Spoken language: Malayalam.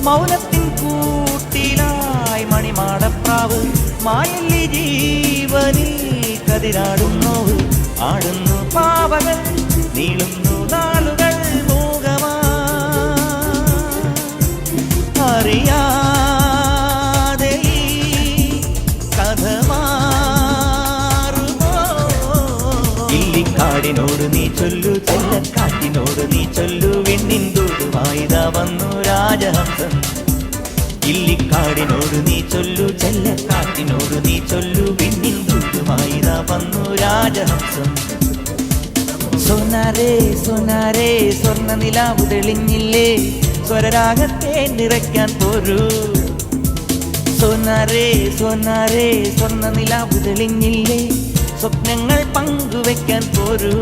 മൗനത്തിൻ കൂട്ടിലായി മണിമാടപ്രാവ് മായല്ലി ജീവനിൽ കതിരാടുന്നു ആടുന്നു പാവകൾ നീളുന്നു നാളുകൾ മൂകമാ അറിയാതെ കഥ മാറുമോ ഇല്ലിക്കാടിനോട് നീ ചൊല്ലു ചെല്ലക്കാറ്റിനോട് നീ ചൊല്ലു വിണ്ണിൻ ദൂതുമായിതാ വന്നു രാജഹംസം ഇല്ലിക്കാടിനോട് നീ ചൊല്ലു ചെല്ലക്കാറ്റിനോട് നീ ചൊല്ലു വിണ്ണിൻ ദൂതുമായിതാ വന്നു രാജഹംസം സോനാരേ സോനാരേ സ്വർണ്ണ നിലാവ് തെളിഞ്ഞില്ലേ സ്വരരാഗത്തെ നിറയ്ക്കാൻ പോരൂ സോനാരേ സോനാരേ സ്വർണ്ണ നിലാവ് തെളിഞ്ഞില്ലേ സ്വപ്നങ്ങൾ പങ്കുവെക്കാൻ പോരൂ